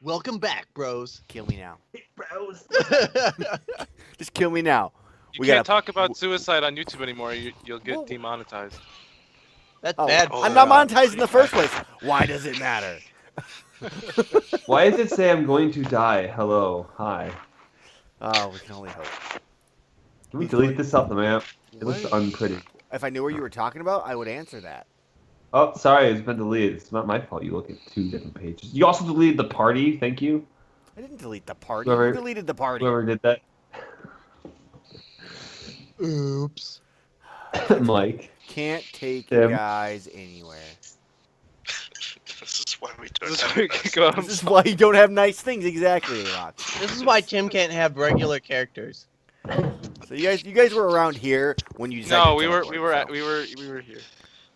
Welcome back, bros. Kill me now. Bros. Just kill me now. You can't talk about suicide on YouTube anymore. You'll get demonetized. That's bad. I'm not monetized in the first place. Why does it matter? Why does it say I'm going to die? Hello. Hi. Oh, we can only hope. Can we delete this off the map? It looks unpretty. If I knew what you were talking about, I would answer that. Oh, sorry, it's been deleted. It's not my fault. You look at two different pages. You also deleted the party. Thank you. I didn't delete the party. Whoever- You deleted the party. Whoever did that. Oops. Mike. Can't take Tim. you guys anywhere. This is why we don't This is have where we can go. This is why you don't have nice things. Exactly, Alox. This is why Tim can't have regular characters. So you guys were around here when you decided No, to we were teleport, we were here.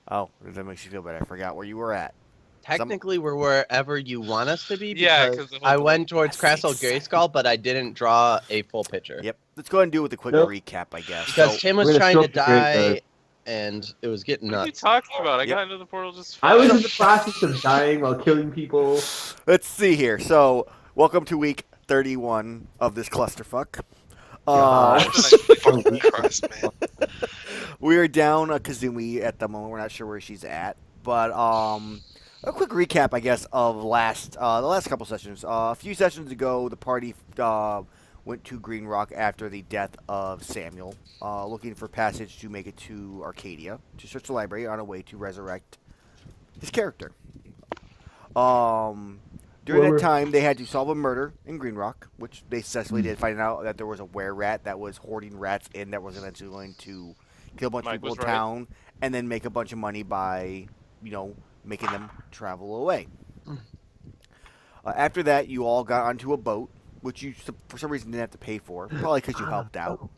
Oh, that makes you feel better. I forgot where you were at. Technically, we're wherever you want us to be. Yeah, because 'cause the I whole- went towards That's Castle Grayskull, but I didn't draw a full picture. Yep. Let's go ahead and do it with a quick Nope. recap, I guess. Because So, Tim was we're gonna trying to stroke the die, great and it was getting What are you nuts. talking about? I Yep. got into the portal just. I was fine. in the process of dying while killing people. let's see here. So, welcome to week 31 of this clusterfuck. God. fucking Christ, man. We are down a Kazumi at the moment. We're not sure where she's at, but a quick recap, I guess, of the last couple sessions. A few sessions ago, the party went to Green Rock after the death of Samuel, looking for passage to make it to Arcadia to search the library on a way to resurrect his character. During that time, they had to solve a murder in Green Rock, which they successfully did, finding out that there was a were-rat that was hoarding rats in that was eventually going to kill a bunch of Mike people in was right. town and then make a bunch of money by, making them travel away. After that, you all got onto a boat, which you, for some reason, didn't have to pay for, probably because you helped out.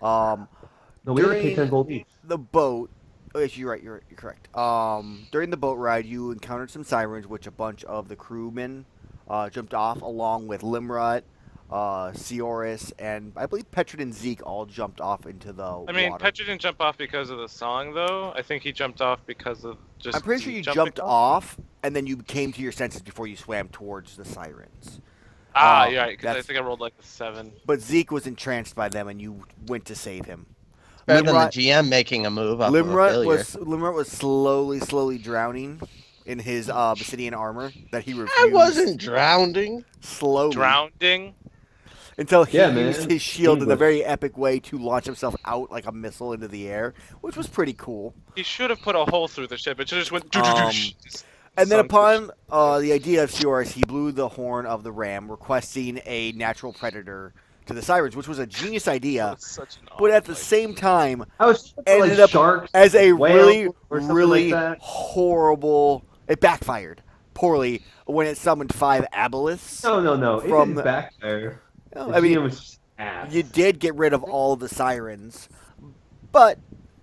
No, we had to pay During 10 gold each. the boat. Oh, yes, you're right. You're correct. During the boat ride, you encountered some sirens, which a bunch of the crewmen jumped off, along with Limrut, Seoris, and I believe Petrod and Zeke all jumped off into the I mean, water. Petra didn't jump off because of the song, though. I think he jumped off because of just. I'm pretty sure you jumping jumped off, and then you came to your senses before you swam towards the sirens. You're right. Because I that's- think I rolled like a 7. But Zeke was entranced by them, and you went to save him. Better than the Limrut- GM making a move off of a Limrut failure. was slowly drowning in his obsidian armor that he refused. I wasn't drowning. slowly Drowning. until he Yeah, used man. his shield in a English. very epic way to launch himself out like a missile into the air, which was pretty cool. He should have put a hole through the ship. It should have just went. Just And then sunk the upon ship. the idea of Seoris, he blew the horn of the ram, requesting a natural predator to the sirens, which was a genius idea. That's such an But at the awful same time, I was ended like up sharks as a whale really, or something really like that. horrible. It backfired poorly when it summoned 5 aboliths. No. It From- didn't backfire. No, The I mean, GM was just ass. you did get rid of all the sirens, but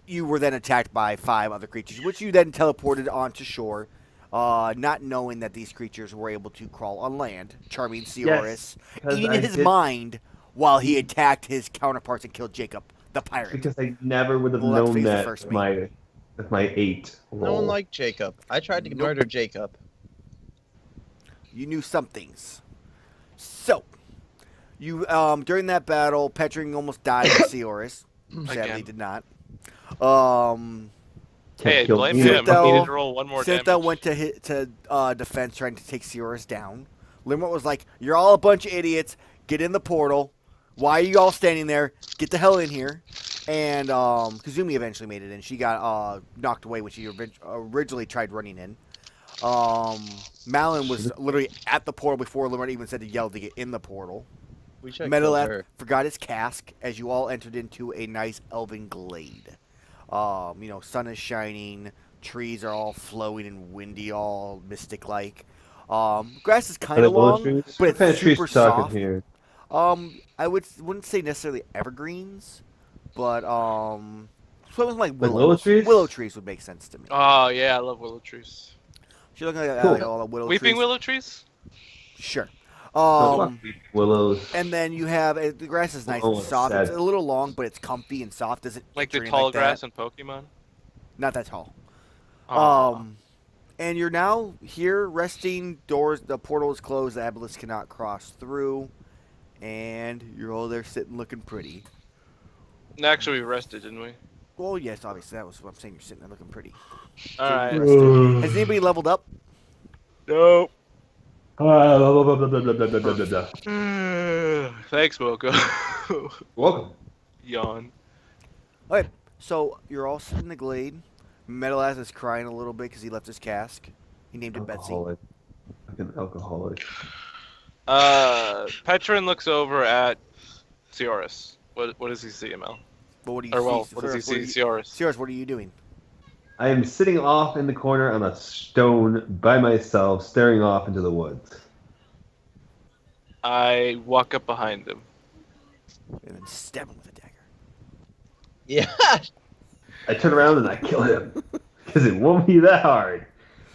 you were then attacked by 5 other creatures, which you then teleported onto shore, not knowing that these creatures were able to crawl on land, charming Seoris, because eating I his did- mind while he attacked his counterparts and killed Jacob, the pirate. Because I never would have We'll have to known face the that first with my 8. No one liked Jacob. I tried to Nope. murder Jacob. You knew some things. So, you during that battle, Petring almost died to Seoris. Sadly, Again. did not. Hey, Kill blame me. him. He Sitho- needed to roll one more Sitha damage. went to defense, trying to take Seoris down. Limrit was like, "You're all a bunch of idiots. Get in the portal. Why are you all standing there? Get the hell in here." And Kazumi eventually made it in. She got knocked away when she originally tried running in. Malin was literally at the portal before Limrit even said to yell to get in the portal. We should have killed Metaleth her. forgot his cask as you all entered into a nice elven glade. Sun is shining, trees are all flowing and windy, all mystic-like. Grass is kind of long, but it's kind of trees super are talking soft. here? I wouldn't say necessarily evergreens, but something like Like willows. willow trees? Willow trees would make sense to me. Oh yeah, I love willow trees. She looking like, Cool. like all the willow Weeping trees. willow trees? Sure. Willows. And then you have the grass is nice Oh, and soft. sad. It's a little long, but it's comfy and soft. Doesn't Like the itch or anything tall like that. grass in Pokemon? Not that tall. Aw. And you're now here resting. Doors, the portal is closed. The aboleth cannot cross through. And you're all there sitting looking pretty. Actually, we rested, didn't we? Well, yes, obviously. That was what I'm saying. You're sitting there looking pretty. All Getting right. rested. Has anybody leveled up? Nope. Welcome. Thanks, Mocha. Yawn. Okay, so you're all sitting in the glade. Metalaz is crying a little bit because he left his cask. He named it Betsy. Alcoholic. Fucking alcoholic. Petrin looks over at Sioris. What does he see, Amell? But what do you Or see? well, what does he see, Sioris? Sioris, what are you doing? I am sitting off in the corner on a stone by myself, staring off into the woods. I walk up behind him. And then stab him with a dagger. Yeah. I turn around and I kill him. Because it won't be that hard.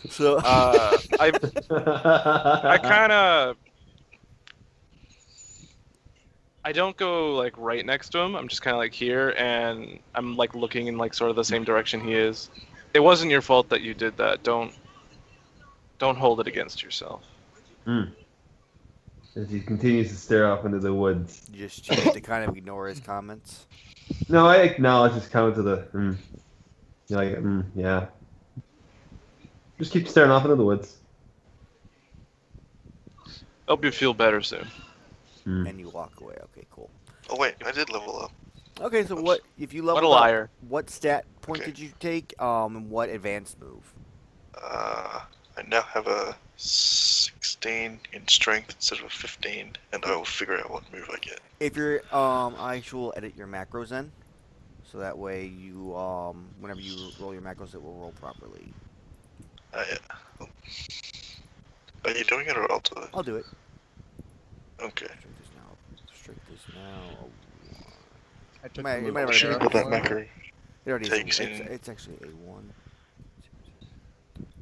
So I kind of. I don't go like right next to him. I'm just kind of like here, and I'm like looking in like sort of the same direction he is. It wasn't your fault that you did that. Don't hold it against yourself. As he continues to stare off into the woods. you just choose to kind of ignore his comments. No, I acknowledge his comment to the. You're like, yeah. Just keep staring off into the woods. Hope you feel better soon. And you walk away. Okay, cool. Oh wait, I did level up. Okay, so what if you leveled What a liar. up? What stat point Okay. did you take? And what advanced move? I now have a 16 in strength instead of a 15, and I will figure out what move I get. If you're I will edit your macros then, so that way you whenever you roll your macros, it will roll properly. Are you doing it or I'll do it? I'll do it. Okay. Strength is now. I took Might- the you might move already Should we know. put that macro? It already is. Takes It's, in- it's actually a 1.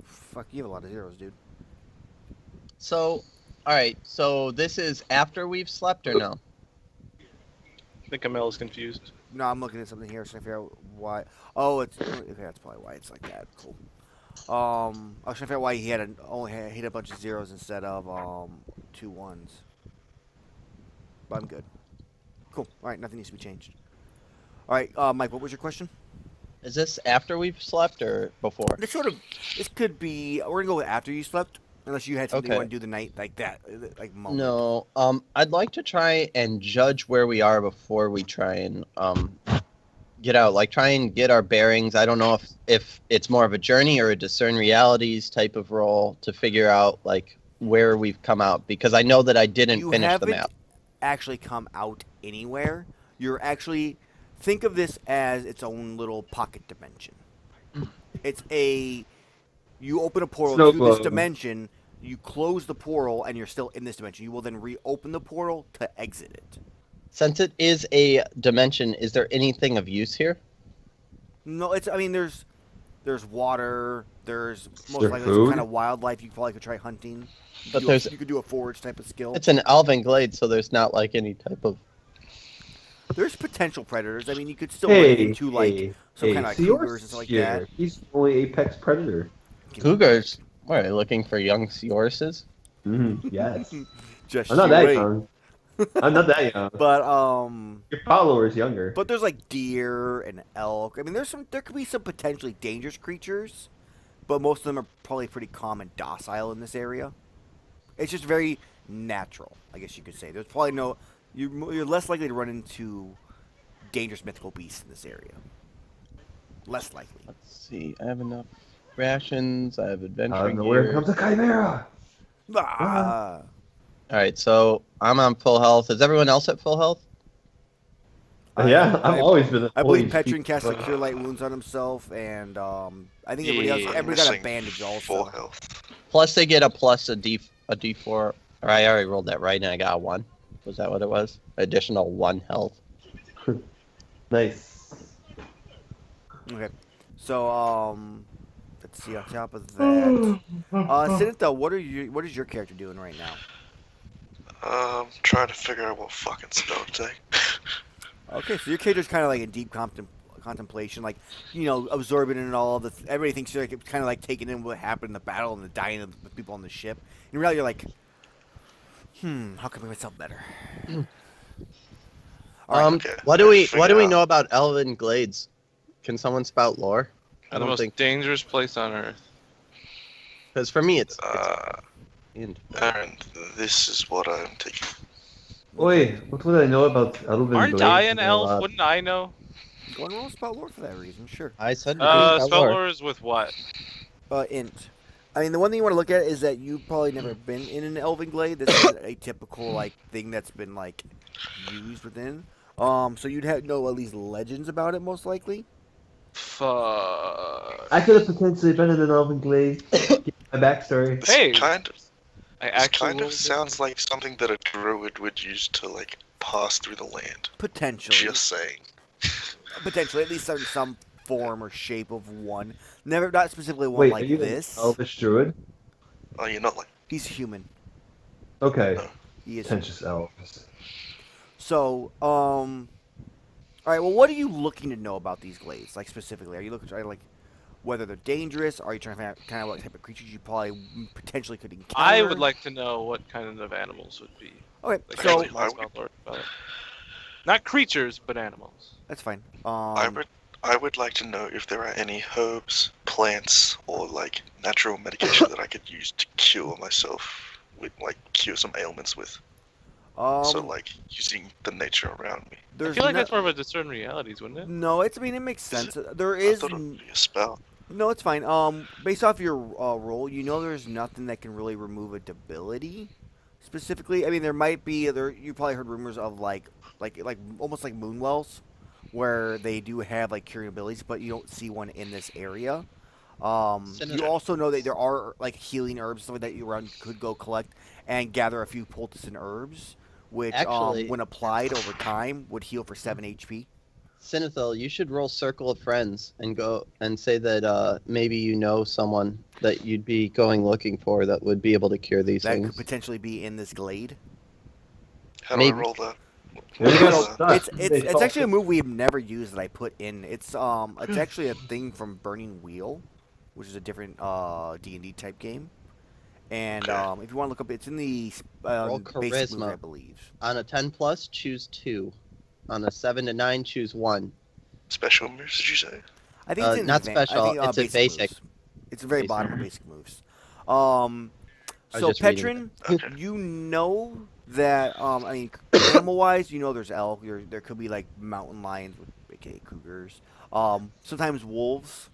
Fuck, you have a lot of zeros, dude. So, alright, so this is after we've slept or no? I think Amell is confused. No, I'm looking at something here, so I figure out why. Oh, it's okay. That's probably why it's like that. Cool. I was trying to figure out why he had only hit a bunch of zeros instead of 2 1s. But I'm good. Cool. All right, nothing needs to be changed. All right, Mike, what was your question? Is this after we've slept or before? This could be. We're gonna go with after you slept, unless you had something you Okay. want to do the night like that, like moment. No, I'd like to try and judge where we are before we try and get out. Like try and get our bearings. I don't know if it's more of a journey or a discern realities type of role to figure out like where we've come out, because I know that I didn't You finish the haven't map. actually come out anywhere. You're actually think of this as its own little pocket dimension. It's you open a portal Snow to globe. this dimension, you close the portal, and you're still in this dimension. You will then reopen the portal to exit it. Since it is a dimension, is there anything of use here? No, there's water. There's most there likely some food? kind of wildlife. You probably could try hunting. But You could do a forage type of skill. It's an elven glade, so there's not like any type of. There's potential predators. I mean, you could still run into like some kind of like so yours cougars and stuff like here. that. He's the only apex predator. Cougars? What, are you looking for young seahorses? Yes. Just I'm not you that wait. young. I'm not that young. But Your follower's younger. But there's like deer and elk. I mean, there could be some potentially dangerous creatures, but most of them are probably pretty calm and docile in this area. It's just very natural, I guess you could say. There's probably you're less likely to run into dangerous mythical beasts in this area. Less likely. Let's see. I have enough rations. I have adventure Out of nowhere gear. comes a chimera. Ah. All right, so I'm on full health. Is everyone else at full health? Yeah, I've always been. I believe always Petrin cast like keep- Cure Light Wounds on himself, and I think everybody Yeah. else. Everybody got a Missing bandage also. Full health. Plus, they get a D4. Or I already rolled that right, and I got a 1. Was that what it was? Additional 1 health. Nice. Okay. So let's see. On top of that, Sinita, what is your character doing right now? Trying to figure out what fucking spell to take. Okay, so your character's kind of like in deep contemplation, like absorbing in all the. Everybody thinks you're like kind of like taking in what happened in the battle and the dying of the people on the ship. In reality, you're like, how can I make myself better? Okay, what do we figure out. know about Elven Glades? Can someone spout lore? I The don't most think, dangerous place on Earth. because for me it's Aaron, this is what I'm taking. Oi, what would I know about Elven Aren't Glades? I an There's a elf? lot. Wouldn't I know? Go and roll spell lore for that reason, sure. I said we can spout Spell lore. lore is with what? Int. I mean, the one thing you want to look at is that you've probably never been in an Elven Glade. This is a typical like thing that's been like used within. So you'd know at least legends about it, most likely. Fuck. I could have potentially been in an Elven Glade. My backstory. This Hey, kind I this actually kind of rolled sounds like something that a druid would use to like pass through the land. Potentially. Just saying. Potentially, at least in some form or shape of one. Not specifically one Wait, like are you this. an Elvish druid? Oh, you're not like. He's human. Okay, He is. pretentious elves. So, all right. Well, what are you looking to know about these glades? Like specifically, are you looking to like whether they're dangerous? Are you trying to find out kind of what type of creatures you probably potentially could encounter? I would like to know what kind of animals would be. Okay, Like, so actually, my spell lore about it. Not creatures, but animals. that's fine. I would like to know if there are any herbs, plants, or like natural medication that I could use to cure myself with, like cure some ailments with. So like using the nature around me. I feel like that's more of a discern realities, wouldn't it? No, it makes sense. There I is thought it would be a spell. no, it's fine. Based off your roll, there's nothing that can really remove a debility. Specifically, I mean, there might be you probably heard rumors of like almost like moonwells, where they do have like curing abilities, but you don't see one in this area. You also know that there are like healing herbs, something that you could go collect and gather a few poultice and herbs, which Actually- when applied over time would heal for 7 HP. Cinethil, you should roll Circle of Friends and go and say that maybe you know someone that you'd be going looking for that would be able to cure these That things. could potentially be in this glade. How do Maybe. I roll that? Yeah, you What gotta is that? start. It's actually a move we've never used that I put in. It's actually a thing from Burning Wheel, which is a different D&D type game. And Okay. if you want to look up, it's in the Roll basic move, charisma. I believe. On a 10 plus, choose 2. On a 7 to 9, choose 1. Special moves, did you say? I think it's in not advan- special, I think, it's a basic. moves. It's the very Basic. bottom of basic moves. was So just reading Petrin, Okay. you know that I mean, animal-wise, there's elk. There could be like mountain lions, aka cougars. Sometimes wolves.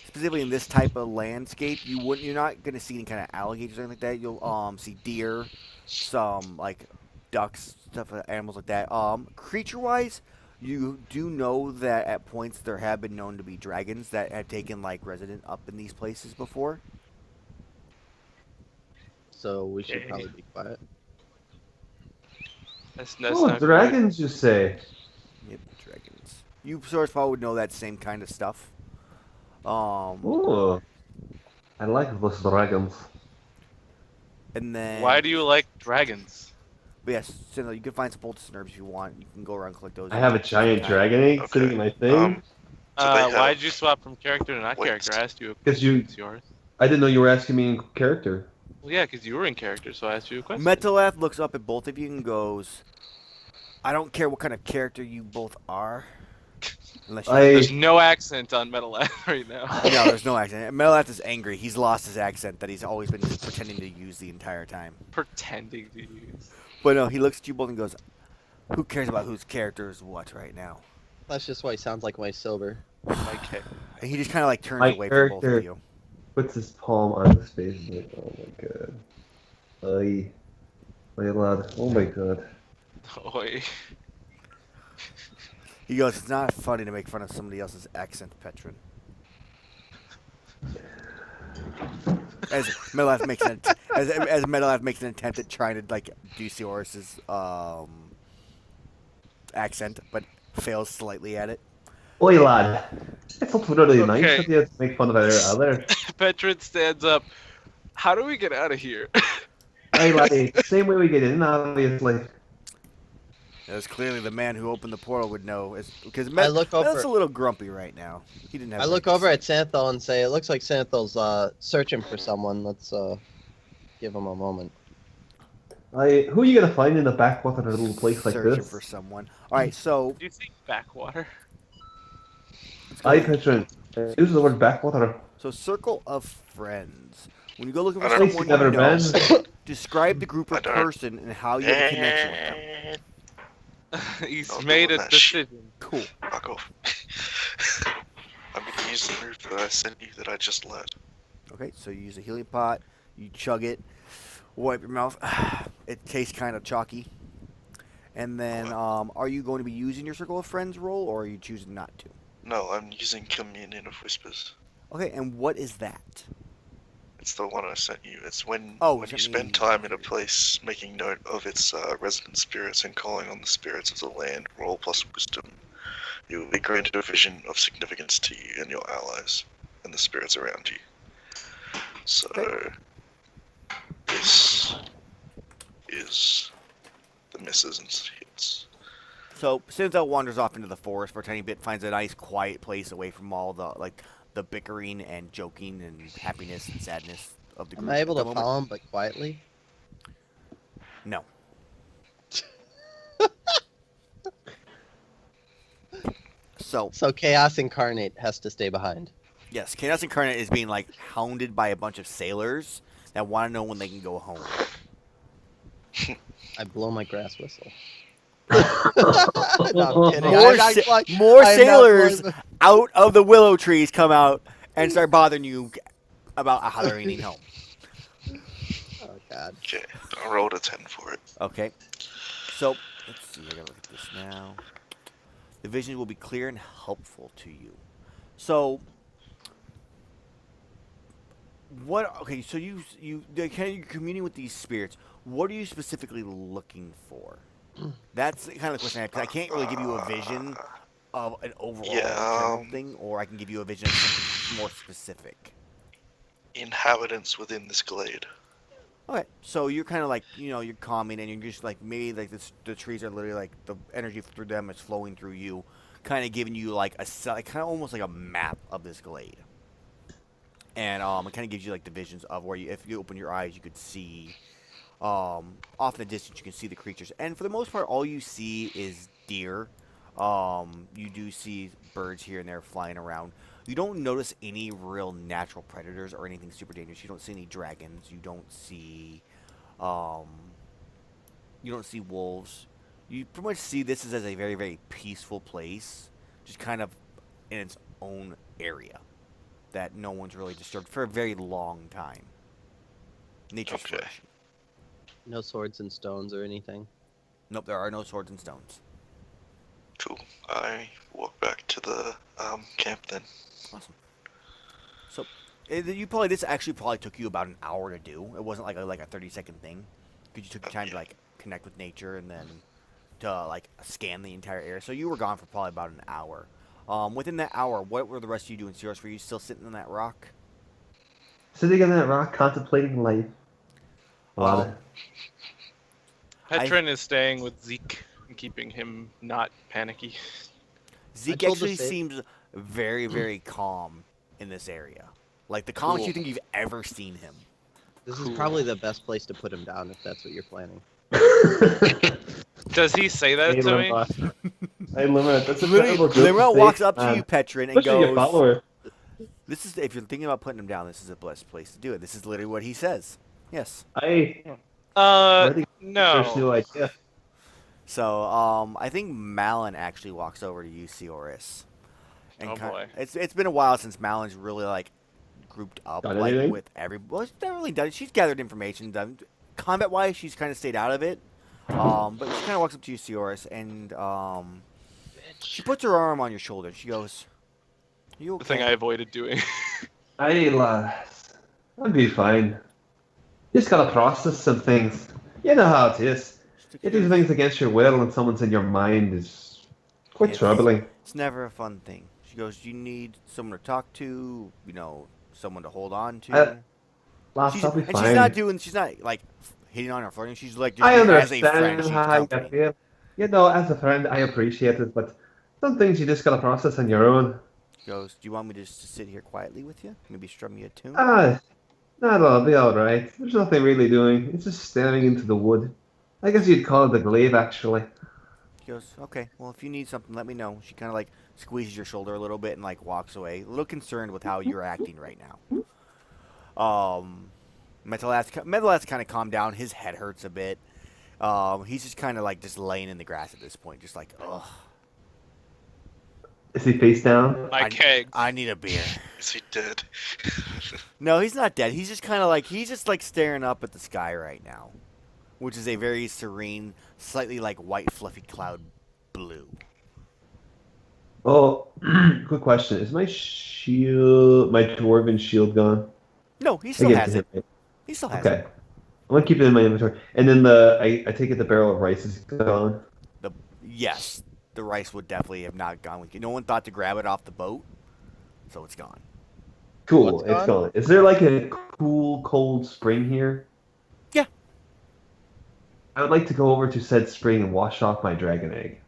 Specifically in this type of landscape, you're not gonna see any kind of alligators or anything like that. You'll see deer, some like ducks, stuff, animals like that. Creature-wise, you do know that at points there have been known to be dragons that have taken like resident up in these places before. So we should Okay. probably be quiet. That's Oh, not dragons, you say? Yep, dragons. You sort of probably would know that same kind of stuff. Oh, I like those dragons. And then Why do you like dragons? But yes, so you can find some poultice and herbs if you want. You can go around and collect those. I have a giant dragon egg Okay. sitting in my thing. So they have- Why'd you swap from character to not Wait. character? I asked you a 'Cause question. you- It's yours. I didn't know you were asking me in character. Well, yeah, because you were in character, so I asked you a question. Metalath looks up at both of you and goes, "I don't care what kind of character you both are, unless you." There's no accent on Metal right now. No, there's no accent. Metalath is angry. He's lost his accent that he's always been pretending to use the entire time. Pretending to use. But no, he looks at you both and goes, "Who cares about whose character is what right now?" That's just why he sounds like my sober. Okay. And he just kind of like turns My away from both character- of you. Puts his palm on his face. And like, oh my god. Ay. My lad. Oh my god. Oi. He goes, "It's not funny to make fun of somebody else's accent, Petrin." As Metalath makes an attempt at trying to like do Seorus's accent, but fails slightly at it. Oi lad. It's not really nice Okay. that you have to make fun of other. Petrin stands up. How do we get out of here? Hey laddie, same way we get in, obviously. As clearly the man who opened the portal would know, because I look Mel's over. a little grumpy right now. He didn't have. I look over at Santhel and say, "It looks like Santhel's searching for someone. Let's give him a moment." Who are you gonna find in the backwater of a little place like searching this? for someone. All right, so Do you think backwater? I picture uses the word backwater. so circle of friends. When you go looking for I don't- someone Place you you've know, never been. describe the group or I don't- person and how you have a connection with them. He's Don't made do a that shit. decision. Cool. Fuck off. I'm gonna use the move that I sent you that I just learned. Okay, so you use a healing pot, you chug it, wipe your mouth. It tastes kind of chalky. And then, are you going to be using your circle of friends roll, or are you choosing not to? No, I'm using Communion of Whispers. Okay, and what is that? It's the one I sent you. It's when Oh, when you sent me- spend time in a place making note of its resident spirits and calling on the spirits of the land, roll plus wisdom. You will be granted a vision of significance to you and your allies and the spirits around you. So, Okay. this is the misses and hits. So Sinzel wanders off into the forest for a tiny bit, finds a nice quiet place away from all the bickering and joking and happiness and sadness of the group. Am I able at to the moment. follow him, but quietly? No. So So Chaos Incarnate has to stay behind. yes, Chaos Incarnate is being like hounded by a bunch of sailors that want to know when they can go home. I blow my grass whistle. No, I'm kidding. More I'm not sa- like- more I'm not sailors blowing- Out of the willow trees come out and start bothering you about how they're eating home. Oh God. Okay, I rolled a 10 for it. Okay. So, let's see. I gotta look at this now. The vision will be clear and helpful to you. So, what? Okay, so you kind of communing with these spirits. What are you specifically looking for? That's kind of the question I have, 'cause I can't really give you a vision of an overall general thing, or I can give you a vision of something more specific. Inhabitants within this glade. Okay, so you're kind of like, you're calming, and you're just like, maybe like the trees are literally like the energy through them is flowing through you, kind of giving you like kind of almost like a map of this glade. And it kind of gives you like the visions of where if you open your eyes, you could see, off in the distance, you can see the creatures. And for the most part, all you see is deer. You do see birds here and there flying around. You don't notice any real natural predators or anything super dangerous. You don't see any dragons. You don't see wolves. You pretty much see this as a very, very peaceful place, just kind of in its own area that no one's really disturbed for a very long time. Nature's Okay. flourishing. No swords and stones or anything. Nope, there are no swords and stones. Cool. I walk back to the camp then. Awesome. So, this actually probably took you about an hour to do. It wasn't like a 30-second thing, because you took your time to like connect with nature and then to like scan the entire area. So you were gone for probably about an hour. Within that hour, what were the rest of you doing? Sirius, were you still sitting on that rock? Sitting on that rock, contemplating life. Um, Petrin is staying with Zeke and keeping him not panicky. Zeke told the actually sa- seems very, very calm in this area. Like the calmest Cool. you think you've ever seen him. This is probably the best place to put him down if that's what you're planning. Does he say that Hey, to me? Limrod. Hey, Limrod, that's a Literally, terrible joke to Limrod say, walks up to man. you, Petrin, and Especially your goes, follower. "This is if you're thinking about putting him down. This is the best place to do it. This is literally what he says." Yes. I think there's No. no idea. So, I think Malin actually walks over to you, Sioris. Oh, boy. It's been a while since Malin's really like grouped up Done like anything? with every. Well, she's not really done. She's gathered information. Done combat wise, she's kind of stayed out of it. But she kind of walks up to you, Sioris, and she puts her arm on your shoulder. She goes, "Are you okay?" The thing I avoided doing. Hey, lads. I'll be fine. Just gotta process some things. You know how it is. You do things against your will and someone's in your mind is quite It's- troubling. It's never a fun thing. She goes, "You need someone to talk to. Someone to hold on to." Lads, I'll be and fine. she's not like hitting on her flirting. She's like just I as a understand friend. She's how you company. feel. You know, as a friend, I appreciate it, but some things you just gotta process on your own. He goes, do you want me just to sit here quietly with you? Maybe strum me a tune? Ah, no, I'll be alright. There's nothing really doing. It's just staring into the wood. I guess you'd call it the glaive, actually. He goes, okay, well, if you need something, let me know. She kind of like squeezes your shoulder a little bit and like walks away, a little concerned with how you're acting right now. Metalat's kind of calmed down. His head hurts a bit. He's just kind of like just laying in the grass at this point, just like, ugh. Is he face down? My keg. I need a beer. Is he dead? No, he's not dead. He's just kind of like staring up at the sky right now, which is a very serene, slightly like white fluffy cloud blue. Oh, quick question. Is my shield, my dwarven shield gone? No, he I still give has to it. him. He still has Okay. it. I'm gonna keep it in my inventory. And then I take it the barrel of rice is gone. Yes, the rice would definitely have not gone with you. No one thought to grab it off the boat, so it's gone. Cool, What's it's gone? gone. Is there like a cool, cold spring here? Yeah. I would like to go over to said spring and wash off my dragon egg.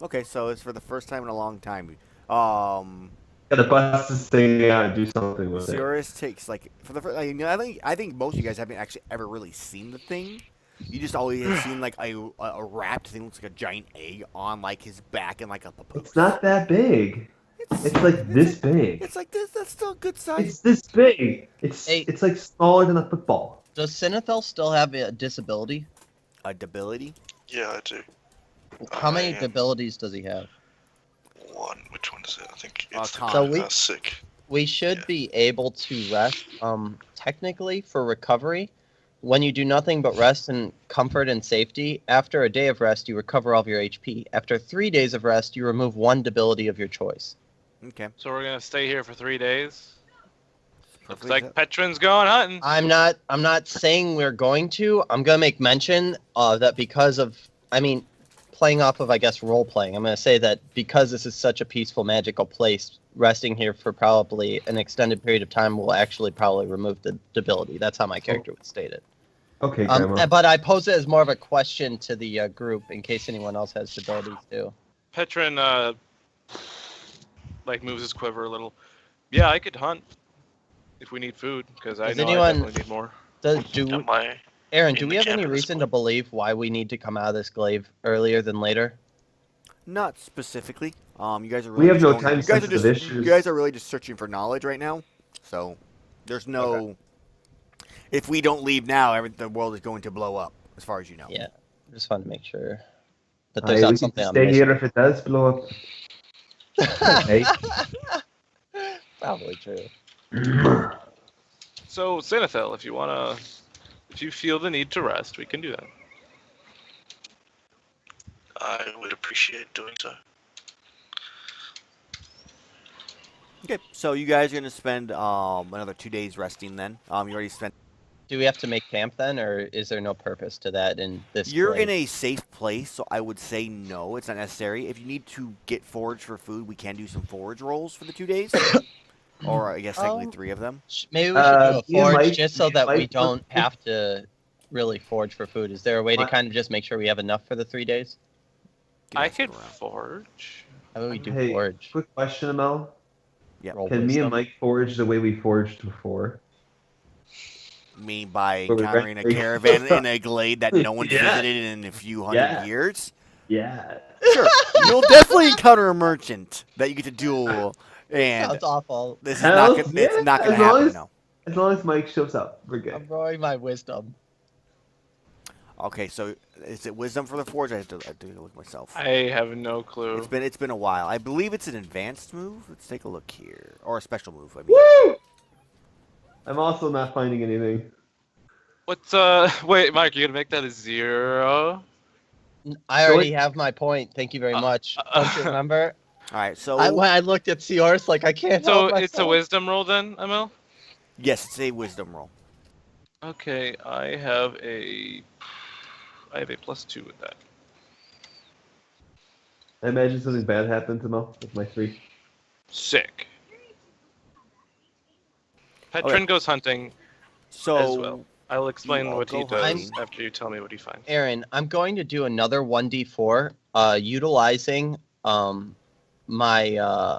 Okay, so it's for the first time in a long time. Gotta bust this thing out and do something with it. Cirrus takes like for the first. I think most of you guys haven't actually ever really seen the thing. You just always have seen like a wrapped thing, looks like a giant egg on like his back and like a papoose. It's not that big. It's like this big. It's like this. That's still a good size. It's this big. Hey. It's like smaller than a football. Does Sinethel still have a disability? A debility. Yeah, I do. How many I- abilities does he have? One. Which one is it? I think it's con. So we- sick. We should Yeah. be able to rest, technically for recovery. When you do nothing but rest in comfort and safety, after a day of rest, you recover all of your HP. After 3 days of rest, you remove one debility of your choice. Okay. So we're gonna stay here for 3 days. Looks Perfectly like Petrin's going hunting. I'm not saying we're going to. I'm gonna make mention that because of, playing off of, I guess, role playing. I'm gonna say that because this is such a peaceful, magical place, resting here for probably an extended period of time will actually probably remove the debility. That's how my character would state it. Okay, Grandma. But I pose it as more of a question to the group in case anyone else has debilities too. Petrin like moves his quiver a little. Yeah, I could hunt if we need food because I Does know I anyone- definitely need more. Am I? Aaron, in do the we have any camp at this reason to point? believe why we need to come out of this glaive earlier than later? Not specifically. You guys are We really have no just going- you guys are time-sensitive just issues. you guys are really just searching for knowledge right now. So there's no. If we don't leave now, the world is going to blow up, as far as you know. Yeah, I just want to make sure that Aye, there's we not can something I'm stay missing. here if it does blow up. Hey. Probably true. So Sinethel, if you feel the need to rest, we can do that. I would appreciate doing so. Okay, so you guys are gonna spend another 2 days resting. Then you already spent. Do we have to make camp then, or is there no purpose to that in this? You're glaive? in a safe place, so I would say no, it's not necessary. If you need to get forage for food, we can do some forage rolls for the 2 days, or I guess technically 3 of them. Maybe we should do a me and forge Mike- just so me and that we Mike- don't have to really forge for food. Is there a way to What? kind of just make sure we have enough for the 3 days? Can I ask could around. forge. How about we do Hey, forge? quick question, Amell. Yeah. Roll Can me wisdom. and Mike forge the way we forged before? Me by Where we encountering a went- caravan in a glade that no one Yeah. visited in a few hundred Yeah. years. Yeah. Sure, you'll definitely encounter a merchant that you get to duel, and Sounds awful. this is Hells not gonna, yeah, it's not gonna as long happen. as- No. As long as Mike shows up, we're good. I'm rolling my wisdom. Okay, so is it wisdom for the forge? I have to look myself. I have no clue. It's been a while. I believe it's an advanced move. Let's take a look here, or a special move. I mean, Woo! I'm also not finding anything. What's wait, Mike, you gonna make that a 0? I already have my point. Thank you very much. uh, Don't you remember? all right. So When I looked at Seors, like I can't So help it's a myself. wisdom roll then, Amell? yes, it's a wisdom roll. Okay, I have a +2 with that. I imagine something bad happened to Mel with my 3. Sick. Petrin Okay. goes hunting. So As well. I'll explain all what he go does hunting. after you tell me what he finds. Aaron, I'm going to do another 1d4, utilizing my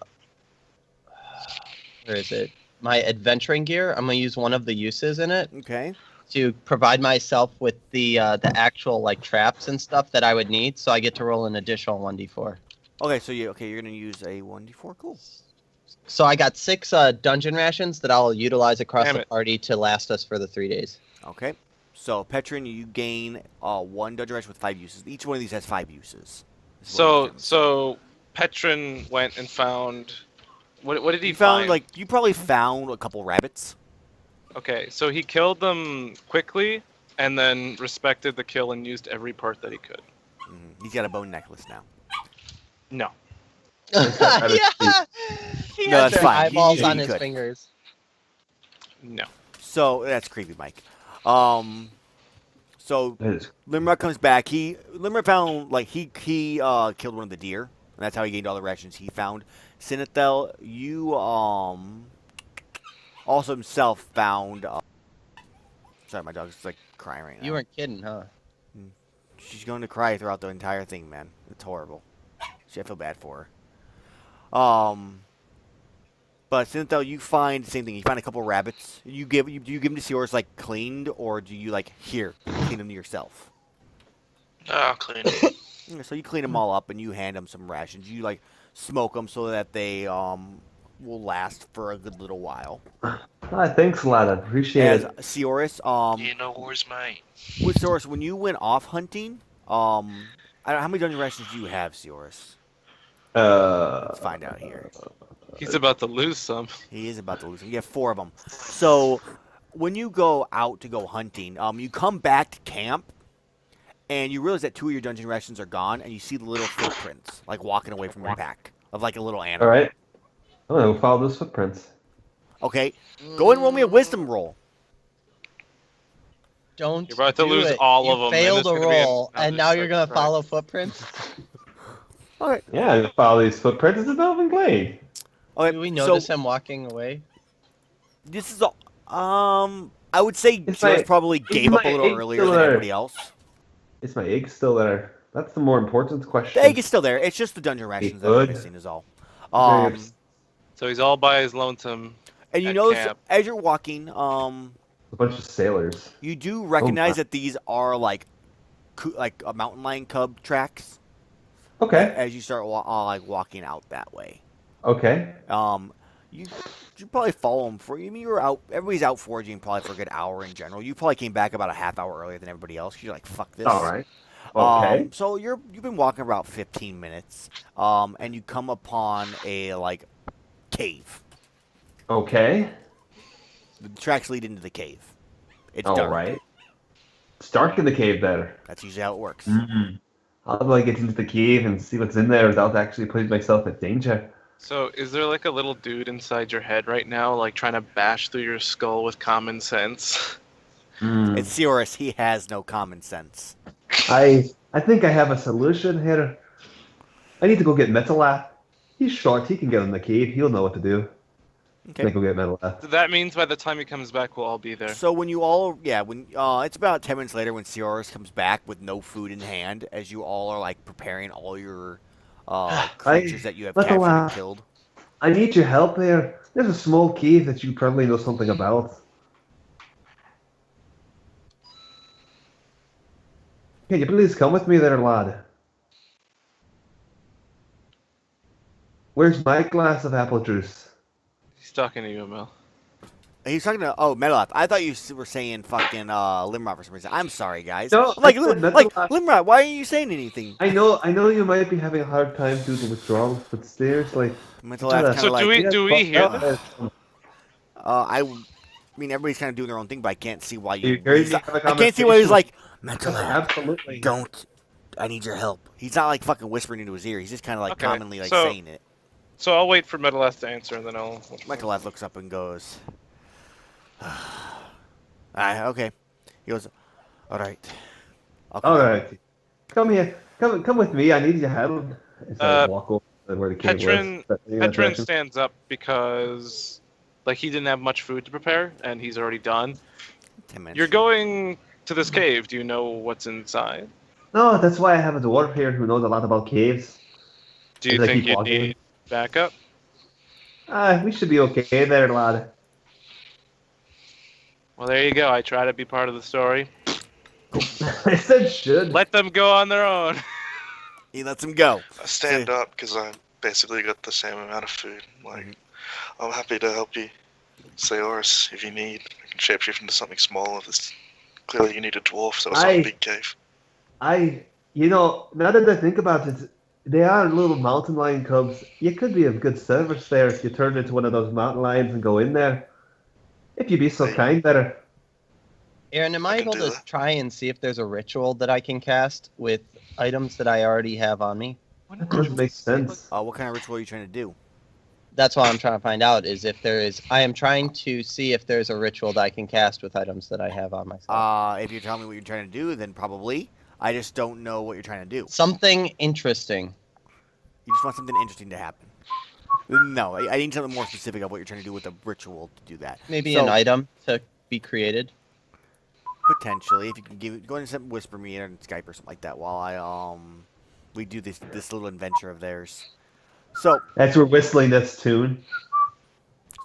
where is it? My adventuring gear. I'm gonna use one of the uses in it Okay. to provide myself with the actual like traps and stuff that I would need. So I get to roll an additional 1d4. Okay, so you're gonna use a 1d4. Cool. So I got 6 dungeon rations that I'll utilize across Damn the it. party to last us for the 3 days. Okay. So Petrin, you gain 1 dungeon ration with 5 uses. Each one of these has 5 uses. is what I'm trying to say. So Petrin went and found. What did he you found find? you probably found a couple rabbits. Okay, so he killed them quickly, and then respected the kill and used every part that he could. He's got a bone necklace now. No. Yeah, he No, has that's their fine. eyeballs You on his could. fingers. No. So that's creepy, Mike. So That is Limrod comes back. Limrod found he killed one of the deer, and that's how he gained all the rations he found. Sinethel, you also himself found. Sorry, my dog's like crying right now. You weren't kidding, huh? She's going to cry throughout the entire thing, man. It's horrible. I feel bad for her. But Sinethel, you find the same thing. You find a couple rabbits. Do you give them to Seors cleaned, or do you clean them to yourself? Ah, clean it. Yeah, so you clean them all up and you hand them some rations. You smoke them so that they will last for a good little while. thanks a lot. I appreciate As it. Seoris, You know where's mine? with Seoris, when you went off hunting, I don't know, how many dungeon rations do you have, Seoris? Let's find out here. He's about to lose some. He is about to lose them. You have 4 of them. So when you go out to go hunting, you come back to camp, and you realize that 2 of your dungeon rations are gone, and you see the little footprints, walking away from your pack, of a little animal. All right. I'm gonna go follow those footprints. Okay, go and roll me a wisdom roll. Don't. You're about to do lose it. all You of 'em, and failed it's a gonna be an roll, and now you're gonna outstretched follow footprints. All right. Yeah, I'm gonna follow these footprints. It's a Melvin Glade. Okay. Do we so notice him walking away? this is I would say It's George my- probably it's gave up a my little earlier than killer. everybody else. Is my egg still there? That's the more important question. The egg is still there. It's just the dungeon rations that are Good. missing is all. Very ups- So he's all by his lonesome. And you at notice camp. as you're walking, a bunch of sailors. you do recognize my. that these are like a mountain lion cub tracks. Okay. As you start walking out that way, Okay. you probably follow them for. I mean, you're out. Everybody's out foraging probably for a good hour in general. You probably came back about a half hour earlier than everybody else. You're like, fuck this. All right. Okay. So you've been walking about 15 minutes, and you come upon a cave. Okay. The tracks lead into the cave. It's All dark. right. It's dark in the cave there. That's usually how it works. Mm-hmm. How do I get into the cave and see what's in there without actually putting myself in danger? So is there a little dude inside your head right now, trying to bash through your skull with common sense? Hmm. It's Seoris. He has no common sense. I think I have a solution here. I need to go get Metalath. He's short. He can get in the cave. He'll know what to do. Okay. Then go get Metalath. That means by the time he comes back, we'll all be there. So when it's about 10 minutes later when Seoris comes back with no food in hand, as you all are preparing all your creatures that you have let captured and allow- killed. I need your help there. There's a small cave that you probably know something about. Can you please come with me there, lad? Where's my glass of apple juice? He's talking to you, Amell. He's talking to Metalath. I thought you were saying fucking Limrod for some reason. I'm sorry, guys. No, I'm like I said Limrod, why aren't you saying anything? I know you might be having a hard time due to withdrawals, but seriously. Metalath kind So of do we hear them? I mean, everybody's kind of doing their own thing, but I can't see why you. You heard me have a I can't see why he's like, conversation. Metalath, Absolutely. don't. I need your help. He's not fucking whispering into his ear. He's just kind of Okay, commonly so- saying it. So I'll wait for Metalath to answer, and then I'll. Metalath looks up and goes, okay. He goes, all right. I'll come All back." right. Come here. Come with me. I need your help. As I walk over to where the cave Petrin- was. Petrin stands up because, he didn't have much food to prepare, and he's already done. 10 minutes. You're going to this cave. Do you know what's inside? No, that's why I have a dwarf here who knows a lot about caves. Do you As I think keep you walking. need backup? We should be okay there, lad. Well, there you go. I try to be part of the story. I said should. Let them go on their own. He lets him go. I stand up because I basically got the same amount of food. Like, I'm happy to help you, Seoris, if you need. I can shapeshift into something small if it's clearly you need a dwarf, so it's not a big cave. Now that I think about it, they are little mountain lion cubs. You could be of good service there if you turn into one of those mountain lions and go in there. If you be so kind, better. Aaron, am I I can able do to that. try and see if there's a ritual that I can cast with items that I already have on me? That doesn't make sense. What kind of ritual are you trying to do? That's what I'm trying to find out. Is if there is. I am trying to see if there's a ritual that I can cast with items that I have on myself. If you're telling me what you're trying to do, then probably. I just don't know what you're trying to do. Something interesting. You just want something interesting to happen. No, I need something more specific of what you're trying to do with the ritual to do that. Maybe So- an item to be created. Potentially, if you can go into some whisper me on Skype or something like that while we do this little adventure of theirs. So As we're whistling this tune.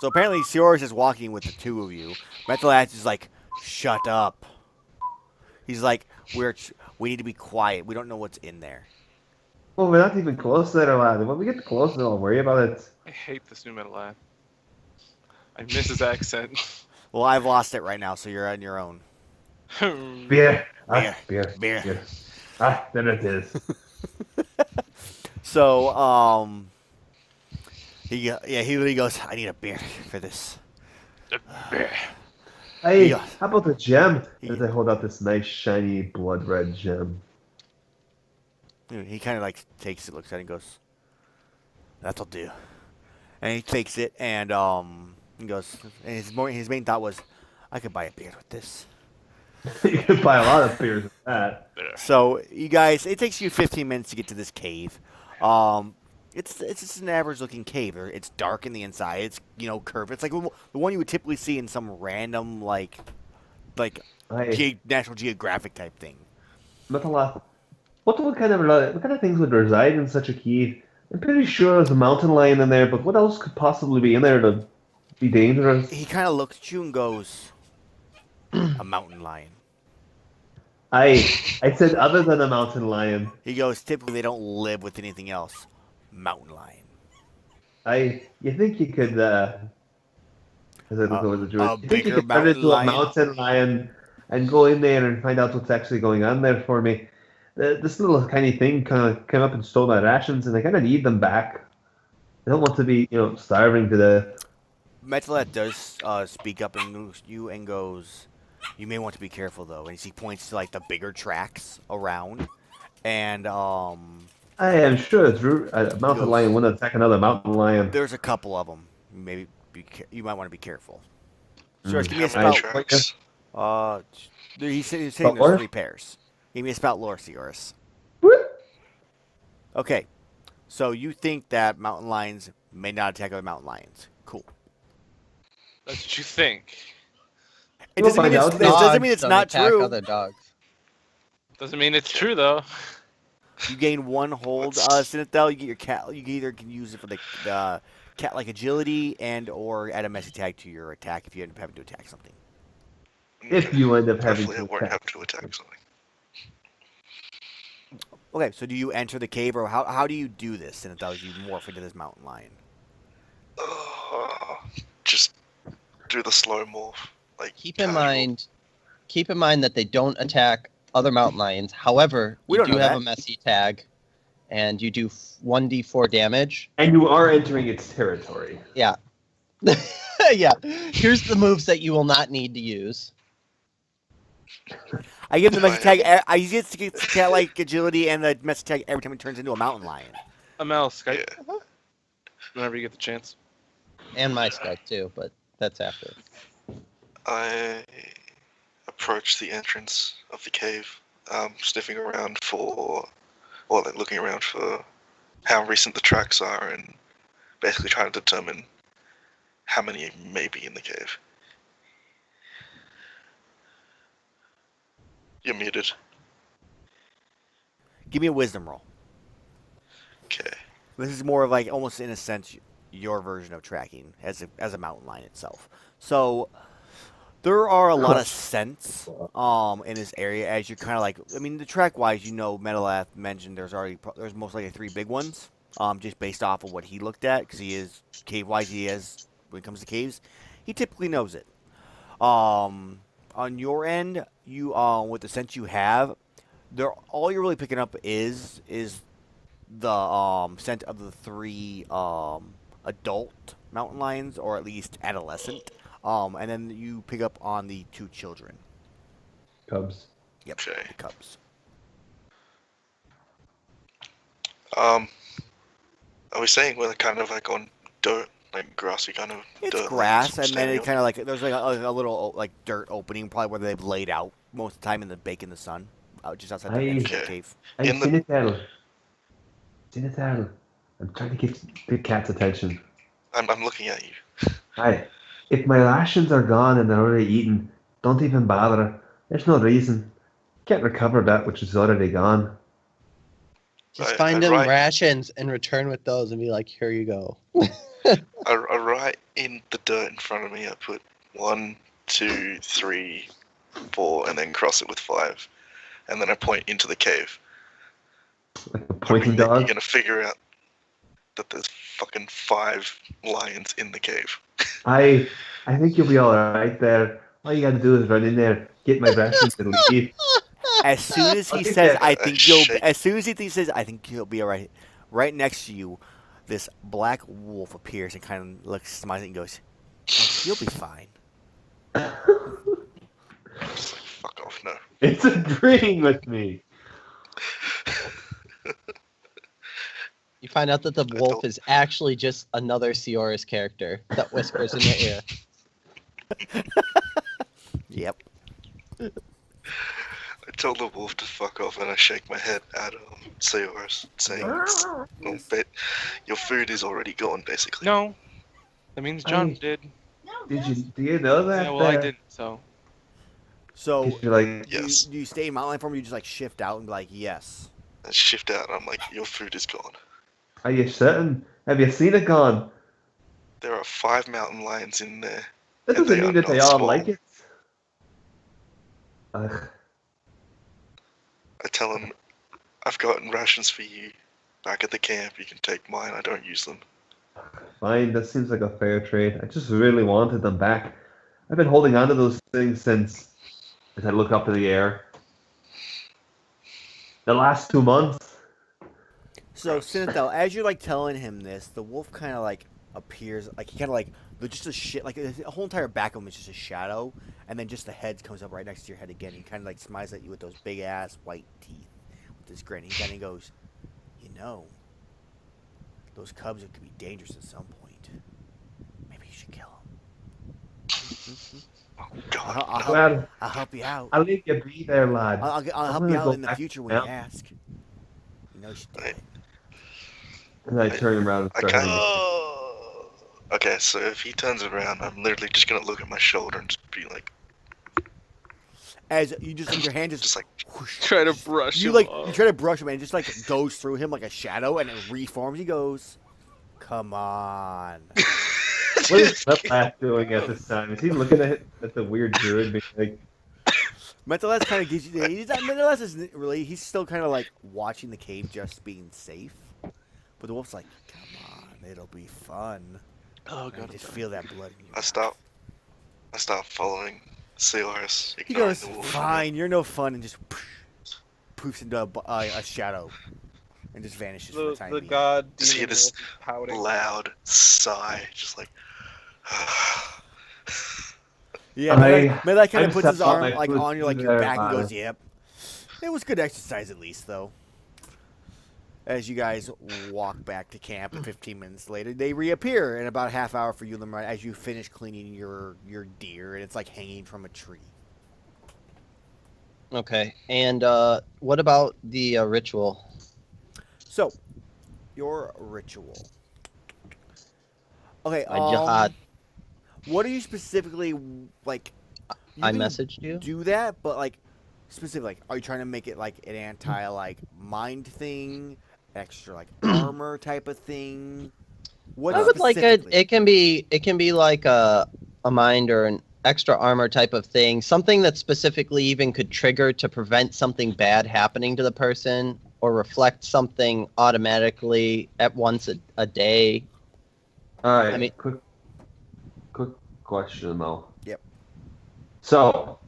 apparently Seoris is walking with the two of you. Methalatch is like, shut up. He's like, we need to be quiet. We don't know what's in there. Well, we're not even close there, lad. When we get close, I'll worry about it. I hate this new metal lad. I miss his accent. Well, I've lost it right now, so you're on your own. Beer. Beer. Beer. There it is. So he literally goes, I need a beer for this. Hey, Yeah. how about the gem? Yeah. As I hold out this nice, shiny, blood red gem. He kind of like takes it, looks at it, and goes, "That'll do." And he takes it, and he goes. And his main thought was, "I could buy a beer with this." You can buy a lot of beers with that. So you guys, it takes you 15 minutes to get to this cave. It's just an average looking cave. It's dark in the inside. It's curved. It's like the one you would typically see in some random like National Geographic type thing. Not a lot. What kind of things would reside in such a cave? I'm pretty sure there's a mountain lion in there, but what else could possibly be in there to be dangerous? He kind of looks at you and goes, "A mountain lion." I said other than a mountain lion. He goes, "Typically they don't live with anything else. Mountain lion." You think you could as I look over the druid, you think you bigger could turn mountain into lion? a mountain lion and go in there and find out what's actually going on there for me? This little tiny thing kind of came up and stole my rations, and I kind of need them back. I don't want to be, starving to death. Metalet does speak up and you and goes, "You may want to be careful though." And he points to like the bigger tracks around, and I am sure a mountain lion wouldn't attack another mountain lion. there's a couple of them. Maybe you might want to be careful. Sure, give me a How many spout. tracks? He's saying About there's lore? 3 pairs. Give me a spout lore, Seoris. Whoop. Okay, so you think that mountain lions may not attack other mountain lions. Cool. That's what you think. It We'll doesn't mean find it's, out. it doesn't Dogs mean it's don't not attack true. Other dogs. Doesn't mean it's true though. You gain 1 hold, Sinithel. You get your cat. You either can use it for the cat-like agility and/or add a messy tag to your attack if you end up having to attack something. If you end up having Hopefully to I won't attack. have to attack something. Okay, so do you enter the cave, or how do you do this, Sinithel? You morph into this mountain lion. Just do the slow morph. Like Keep in casual. mind that they don't attack other mountain lions. However, We you don't do know have that. a messy tag, and you do 1d4 damage. And you are entering its territory. Yeah. Yeah. Here's the moves that you will not need to use. I give him the messy tag. I get cat-like agility and the messy tag every time it turns into a mountain lion. Amell, Skype. Yeah. Whenever you get the chance. And my Skype too, but that's after. I approach the entrance of the cave, sniffing around looking around for how recent the tracks are, and basically trying to determine how many may be in the cave. You're muted. Give me a wisdom roll. Okay. This is more of like almost in a sense your version of tracking as a mountain lion itself. So there are a lot of scents in this area as you're kind of like, I mean, the track wise, you know, Metalath mentioned there's most likely 3 big ones, just based off of what he looked at, because he is cave wise, when it comes to caves, he typically knows it. On your end, you with the scent you have, all you're really picking up is the scent of the 3 adult mountain lions, or at least adolescent. And then you pick up on the 2 children. Cubs. Yep, Okay. the cubs. Are we saying we're kind of like on dirt, like grassy kind of It's dirt? grass, like and then it standing kind of like there's like a little like dirt opening, probably where they've laid out most of the time in the bake in the sun, just outside the entrance of the Okay. cave. Hey, In the- Sinitel. I'm trying to get Big Cat's attention. I'm looking at you. Hi. If my rations are gone and they're already eaten, don't even bother. There's no reason. Can't recover that which is already gone. Just I find them write- rations and return with those and be like, here you go. I write in the dirt in front of me. I put 1, 2, 3, 4, and then cross it with 5, and then I point into the cave. Like a pointing You're dog. gonna figure out that there's fucking 5 lions in the cave. I think you'll be alright there. All you gotta do is run in there, get my rations and leave. As soon as he Okay, says, yeah, "I think you'll," shake. as soon as he says, "I think you'll be alright," right next to you, this black wolf appears and kind of looks, smiles, and goes, "You'll be fine." Just like, fuck off, no. It's agreeing with me. You find out that the I wolf don't- is actually just another Sioris character that whispers in your ear. Yep. I tell the wolf to fuck off and I shake my head at Seors, saying, "Oh, bet your food is already gone, basically." No. That means John Hey. did. Do you know that? Yeah, well, I didn't, so. So, 'Cause you're like, Yes. do you stay in mountain lion form, or you just like shift out and be like, "Yes"? I shift out and I'm like, your food is gone. are you certain? Have you seen it gone? There are 5 mountain lions in there. That And doesn't they mean are that they not all small. like it. Ugh. I tell them, I've gotten rations for you back at the camp. You can take mine. I don't use them. Fine, that seems like a fair trade. I just really wanted them back. I've been holding on to those things since, as I look up in the air, the last 2 months. So, Sinethel, as you're like telling him this, the wolf kind of like appears, like he kind of like just a shit, like the whole entire back of him is just a shadow, and then just the head comes up right next to your head again. He kind of like smiles at you with those big ass white teeth, with this grin. He kind of goes, "You know, those cubs could be dangerous at some point. Maybe you should kill them. Oh, God. Well, I'll help you out. I'll leave you be there, lad. I'll help gonna you out go in the back future when now. you ask. You know you should do Right. it." And I turn around and I start can't. heading. Okay, so if he turns around, I'm literally just gonna look at my shoulder and just be like, As you just your hand just just like, whoosh, Try to brush you him like off. you try to brush him and it just like goes through him like a shadow and it reforms. He goes, "Come on." What is Metlath doing at this time? Is he looking at the weird druid being like, Mentaless kind of gives you. Mentaless isn't really. He's still kind of like watching the cave, just being safe. But the wolf's like, "Come on, it'll be fun." Oh, And God. just feel that blood in you. I start following Seors. He goes, "Fine, you're no fun," and just poofs into a shadow and just vanishes for the time being. god Just hear this loud sigh, just like. Yeah, I- Melee kind I of puts just his thought arm my like foot on your like was your there, back and man. goes, "Yep." It was good exercise at least, though. As you guys walk back to camp, 15 minutes later, they reappear in about a half hour for you, Limrod, as you finish cleaning your deer, and it's like hanging from a tree. Okay, and what about the ritual? So, your ritual. Okay, My jihad. what are you specifically like? You I can messaged you. do that, but like specific? Like, are you trying to make it like an anti like mind thing, extra like armor type of thing? What I would like it. specifically? It can be like a mind or an extra armor type of thing. Something that specifically even could trigger to prevent something bad happening to the person, or reflect something automatically at once a day. All right. I mean- quick question though. Yep. So,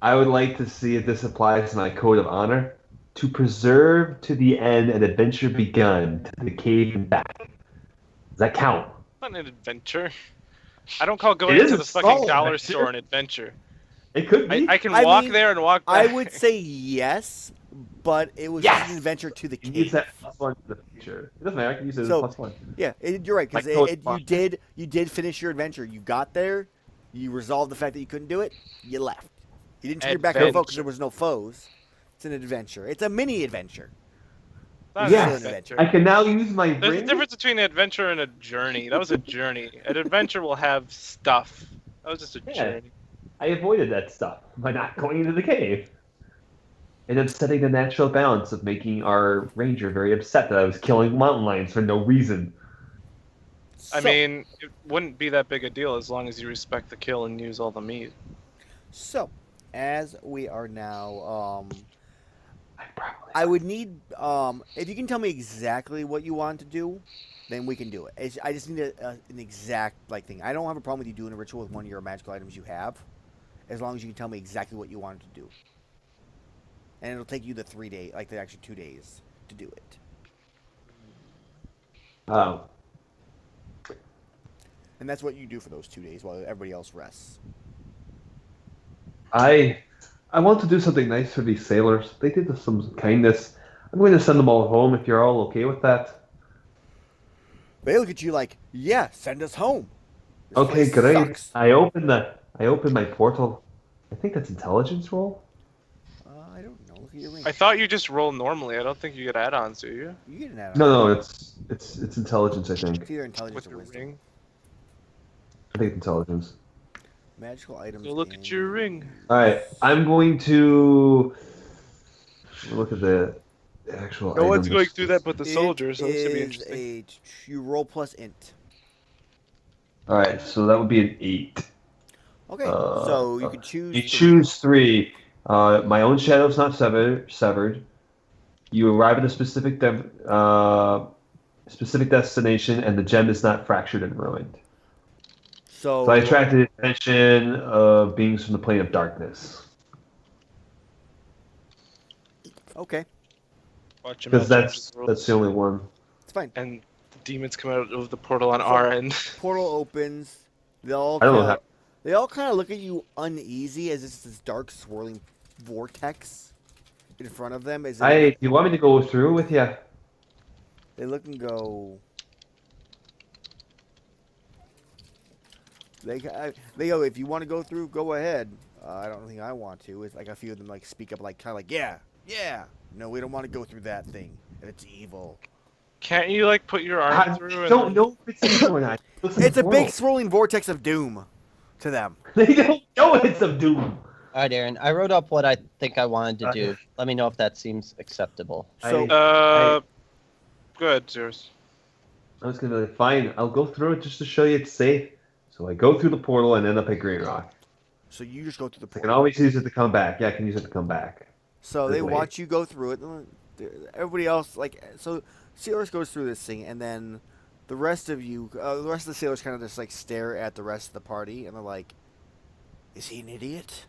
I would like to see if this applies to my code of honor. To preserve to the end an adventure begun to the cave and back. Does that count? Not an adventure. I don't call It going is to a the fucking small dollar adventure. store an adventure. It could be. I can I walk mean, there and walk I back. would say yes, but it was Yes! just an adventure to the You can use cave. that +1 to the future. It doesn't matter. I can use it as So- a +1. Yeah, you're right because Like Code you Veronica. did finish your adventure. You got there, you resolved the fact that you couldn't do it, you left. You didn't turn your back on the foe because there was no foes. It's an adventure. It's a mini adventure. Not Yes. an Still an adventure. I can now use my There's a ring. difference between an adventure and a journey. That was a journey. An adventure will have stuff. That was just a Yeah. journey. I avoided that stuff by not going into the cave. And upsetting the natural balance of making our ranger very upset that I was killing mountain lions for no reason. I So- mean, it wouldn't be that big a deal as long as you respect the kill and use all the meat. So, as we are now, I probably. I would need if you can tell me exactly what you want to do, then we can do it. I just need an exact like thing. I don't have a problem with you doing a ritual with one of your magical items you have, as long as you can tell me exactly what you want to do. And it'll take you the 3 day, like the actual 2 days to do it. Oh. And that's what you do for those 2 days while everybody else rests. I want to do something nice for these sailors. They did us some kindness. I'm going to send them all home if you're all okay with that. They look at you like, yeah, send us home. This Okay, place great. sucks. I open my portal. I think that's intelligence roll. I don't know. Look at your ring. I thought you just roll normally. I don't think you get add-ons, do you? You get an add-on. No, it's intelligence. I think. It's either intelligence With or your wisdom. ring. I think it's intelligence. Magical items. Go look at your ring. All right, I'm going to look at the actual. No one's items. going through that but the It soldiers, so this should be is interesting. you roll plus int. All right, so that would be an 8. Okay, so you can choose. You three. choose 3. My own shadow's not severed. You arrive at a specific destination, and the gem is not fractured and ruined. So So I attracted the attention of beings from the plane of darkness. okay, Watch him Because out, that's change the only one. it's fine. And the demons come out of the portal on our end. Portal opens. They all I don't know kinda, how- they all kind of look at you uneasy as it's this dark swirling vortex in front of them. As Do you want me to go through with you? they look and go. They go. If you want to go through, go ahead. I don't think I want to. It's like a few of them like speak up, like kind of like yeah. No, we don't want to go through that thing. It's evil. Can't you like put your I arm through? And don't know if it's evil or not. Looks like It's a big portal. swirling vortex of doom to them. They don't know it's of doom. All right, Aaron. I wrote up what I think I wanted to do. Let me know if that seems acceptable. So Good, Zeus. I was gonna be like, fine, I'll go through it just to show you it's safe. So I go through the portal and end up at Green Rock. So you just go through the I can portal. always use it to come back. Yeah, I can use it to come back. So they Wait. watch you go through it. Everybody else, like, so Sailors goes through this thing, and then the rest of you, the rest of the sailors kind of just like stare at the rest of the party, and they're like, "Is he an idiot?"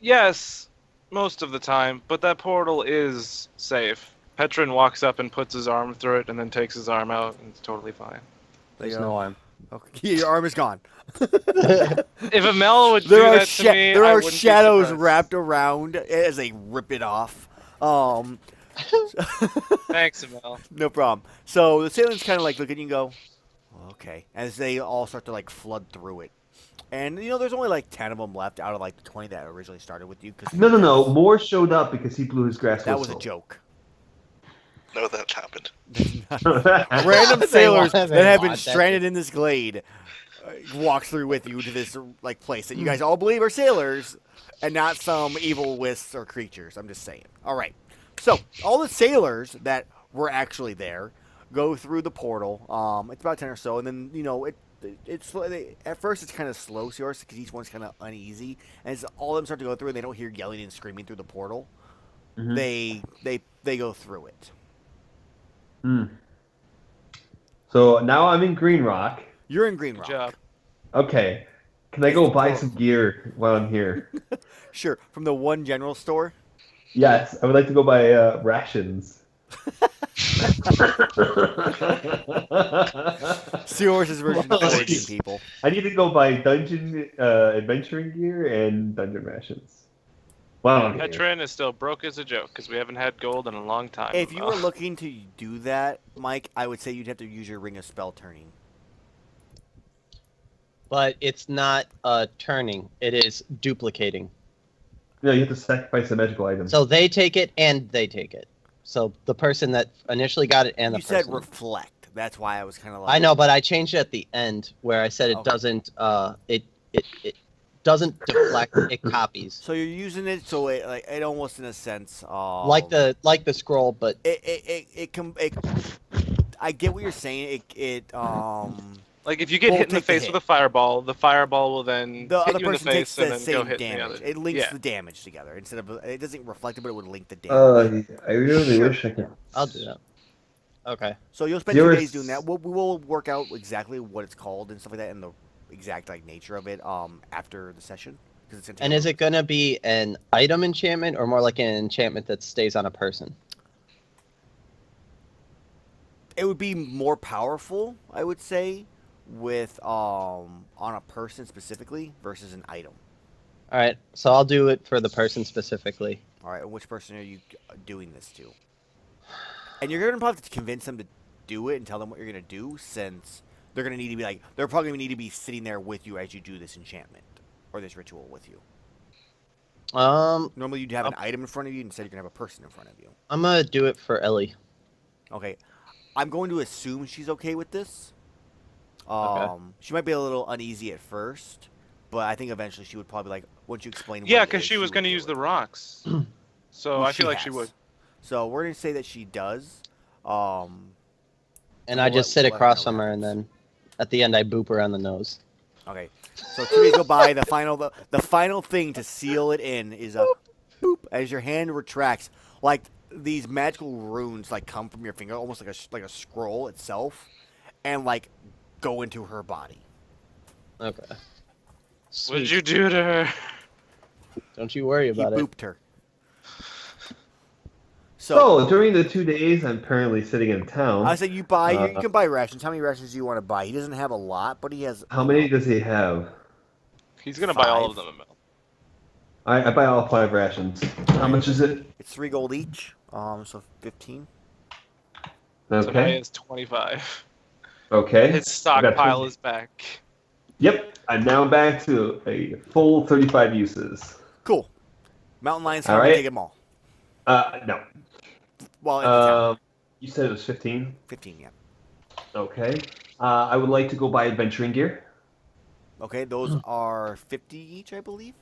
Yes, most of the time, but that portal is safe. Petrin walks up and puts his arm through it and then takes his arm out, and it's totally fine. There's go, no arm. Okay, your arm is gone. If Amell would do There are that to me, there I are wouldn't be shadows surprised. wrapped around as they rip it off. Thanks, Amell. No problem. So the sailors kind of like look at you and go, "Okay," as they all start to like flood through it. And there's only like 10 of them left out of like the 20 that originally started with you. Cause No. More showed up because he blew his grass that was a whistle. joke. No, that happened. Random sailors They that have been want that. stranded in this glade. walks through with you to this like place that you guys all believe are sailors, and not some evil wisps or creatures. I'm just saying. All right. So all the sailors that were actually there go through the portal. It's about 10 or so, and then it's at first it's kind of slow, because each one's kind of uneasy, and as all of them start to go through, and they don't hear yelling and screaming through the portal. Mhm. They go through it. Hmm. So now I'm in Green Rock. You're in Green Good Rock. job. Okay. Can I go buy some gear while I'm here? Sure, from the one general store. Yes, I would like to go buy rations. Seahorse's version of foraging people. I need to go buy dungeon adventuring gear and dungeon rations. Wow. Petrin is still broke as a joke because we haven't had gold in a long time. If you were looking to do that, Mike, I would say you'd have to use your Ring of Spell Turning. But it's not turning. It is duplicating. No, you have to sacrifice a magical item. So they take it and they take it. So the person that initially got it and the You said person. reflect. That's why I was kind of like. I know, but I changed it at the end where I said it Okay. doesn't. It doesn't deflect. It copies. So you're using it, so it almost in a sense. Like the scroll, but I get what you're saying. like if you get Won't hit in the take the face hit. with a fireball will then The hit other you in the person takes face and the then same go hit the damage. other. It links Yeah. the damage together instead of it doesn't reflect it, but it would link the damage. I really wish I could. I'll do that. Okay. So you'll spend 2 days doing that. We will work out exactly what it's called and stuff like that, and the exact nature of it after the session. It's gonna take And a is it gonna be an item enchantment or more like an enchantment that stays on a person? It would be more powerful, I would say, with on a person specifically versus an item. All right. So I'll do it for the person specifically. All right, and which person are you doing this to? And you're gonna probably have to convince them to do it and tell them what you're gonna do, since they're gonna need to be they're probably gonna need to be sitting there with you as you do this enchantment or this ritual with you. Normally you'd have an item in front of you, instead you're gonna have a person in front of you. I'm gonna do it for Ellie. Okay, I'm going to assume she's okay with this. Okay. She might be a little uneasy at first, but I think eventually she would probably once you explain. Yeah, because because she was going to use the rocks. So Well, I feel like has. she would. So we're gonna say that she does. And I We'll just sit let her across know from what her, and happens. then at the end I boop her on the nose. Okay. So 2 days go by. The final thing to seal it in is a boop as your hand retracts, like these magical runes come from your finger, almost like a scroll itself, and go into her body. Okay. What Sweet. did you do to her? Don't you worry He about it. booped her. So during the 2 days I'm currently sitting in town. I said you can buy rations. How many rations do you want to buy? He doesn't have a lot, but he has. How many does he have? He's going to buy all of 5. them, Amell. I buy all 5 rations. How much is it? It's 3 gold each. So 15. So now he Okay. has 25. Okay. His I got stockpile 20. is back. Yep. I'm now back to a full 35 uses. Cool. Mountain lions All come and right. take them all. No. Well, in the town. You said it was 15. 15, yeah. Okay. I would like to go buy adventuring gear. Okay, those are 50 each, I believe.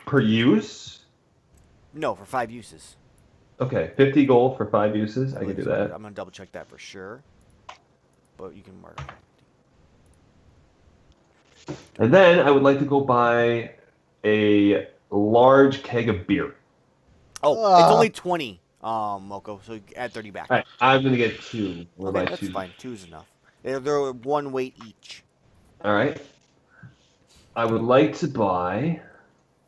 Per use? No, for 5 uses. Okay, 50 gold for 5 uses. I can believe do so. that. I'm gonna double check that for sure. But you can mark it. And then I would like to go buy a large keg of beer. Oh, it's only 20, Moko. So add 30 back. All right, I'm gonna get 2. We'll Okay, buy that's 2. fine. 2 is enough. They're 1 weight each. All right. I would like to buy.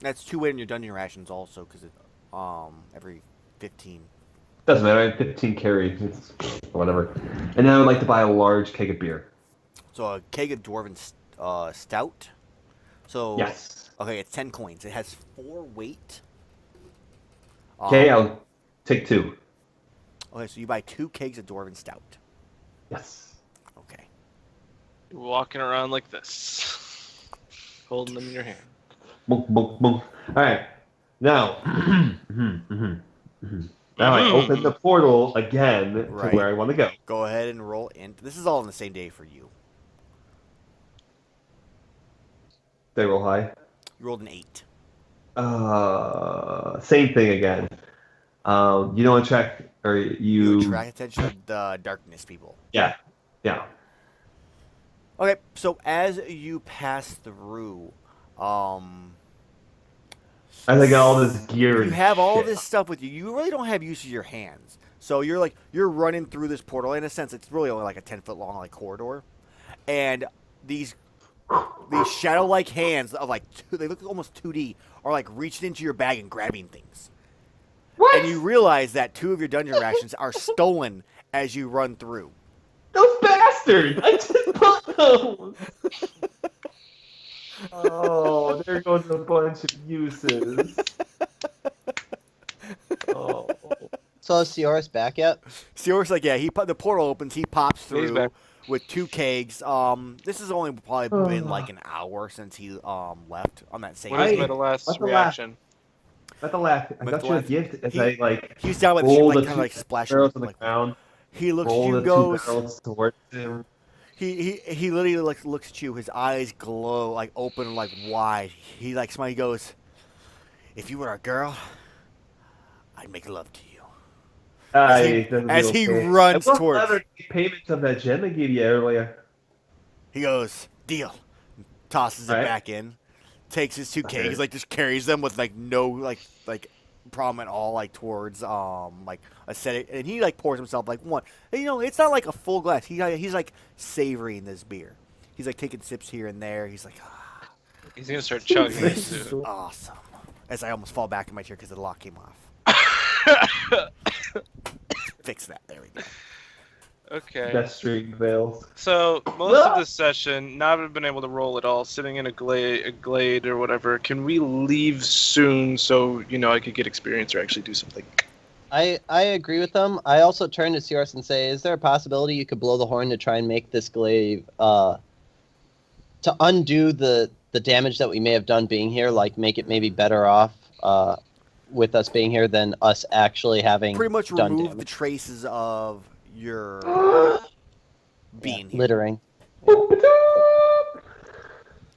That's 2 weight in your dungeon rations also, because it every 15. Doesn't matter. I have 15 carry. It's whatever. And then I would like to buy a large keg of beer. So a keg of dwarven stout. So Yes. okay, it's 10 coins. It has 4 weight. Okay, I'll take 2. Okay, so you buy 2 kegs of dwarven stout. Yes. Okay. You're walking around like this, holding them in your hand. Boom, boom, boom. All right. Now, now I open the portal again Right. to where I want to go. Go ahead and roll in. This is all on the same day for you. They roll high. You rolled an 8. Same thing again. You don't attract, or You attract attention of the darkness people. Yeah. Okay, so as you pass through, I got all this gear. you have all this stuff with you. You really don't have use of your hands. So you're running through this portal. In a sense, it's really only like a 10-foot long like corridor, and these shadow-like hands of they look almost 2D are like reaching into your bag and grabbing things. What? And you realize that 2 of your dungeon rations are stolen as you run through. Those bastards! I just put those. Oh, there goes a bunch of uses. Oh. So is Sioris back yet? Sioris the portal opens, he pops He's through back. with 2 kegs. This has only probably been like an hour since he left on that same What is Right. day. Metalast's What's the reaction? At the last, I got you a gift as I He's down with roll the kind of like splashing. barrels on the ground. He looks at Roll you the and 2 goes. barrels towards him. He literally looks at you. His eyes glow open wide. He smiley goes, "If you were a girl, I'd make love to you." As he runs towards. Other payments of that gem I gave you earlier. He goes, "Deal." Tosses it Right. back in. Takes his 2 Okay. kegs, just carries them with no problem at all, towards a set, and he pours himself one. And, it's not like a full glass. He's savoring this beer. He's taking sips here and there. He's ah, He's gonna start chugging it too. awesome. As I almost fall back in my chair because the lock came off. Fix that. There we go. Okay. Best string veils. So most of this session, not having been able to roll at all, sitting in a glade or whatever. Can we leave soon so I could get experience or actually do something? I agree with them. I also turn to Sioris and say, is there a possibility you could blow the horn to try and make this glaive to undo the damage that we may have done being here, make it maybe better off with us being here than us actually having Pretty much done remove damage. the traces of your being here. Littering.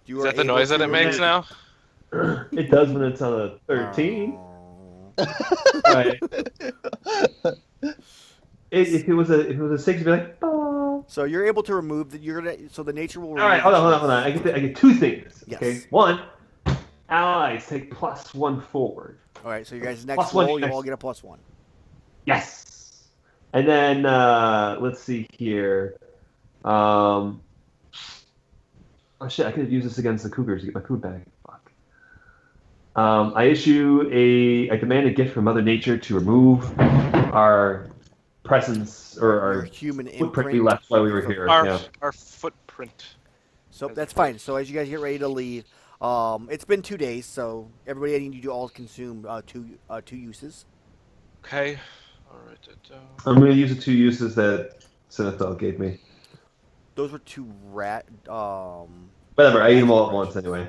You Is are that the able noise to that it makes remove- now? It does when it's on a 13. Oh. Right. If it was a 6, it'd be like. Oh. So you're able to remove so the nature will. All right, hold on. I get 2 things. Yes. Okay. 1, allies take +1 forward. All right, so you guys next +1 roll, you next. all get a +1. Yes. And then let's see here. Oh shit! I could have used this against the Cougars to get my food back. Fuck. I demand a gift from Mother Nature to remove our presence or Your our human footprint we imprint. left while we were here. Yeah. Our footprint. So that's fine. So as you guys get ready to leave, it's been 2 days, so everybody, I need you to all consume two uses. Okay. All right. I'm going to use the 2 uses that Sinethel gave me. Those were 2 rat. Whatever, I ate them all at once anyway.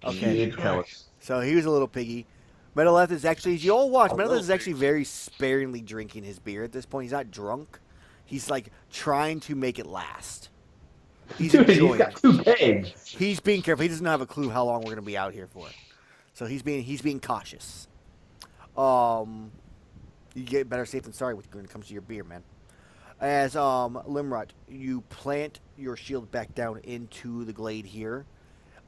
Okay. He ate callous. So he was a little piggy. Metaleth is actually, as you all watch, Metaleth is actually very sparingly drinking his beer at this point. He's not drunk. He's trying to make it last. He's Dude, he's enjoying got it. 2 kegs. He's being careful. He doesn't have a clue how long we're going to be out here for. So he's being cautious. You get better safe than sorry when it comes to your beer, man. As Limrut, you plant your shield back down into the glade here,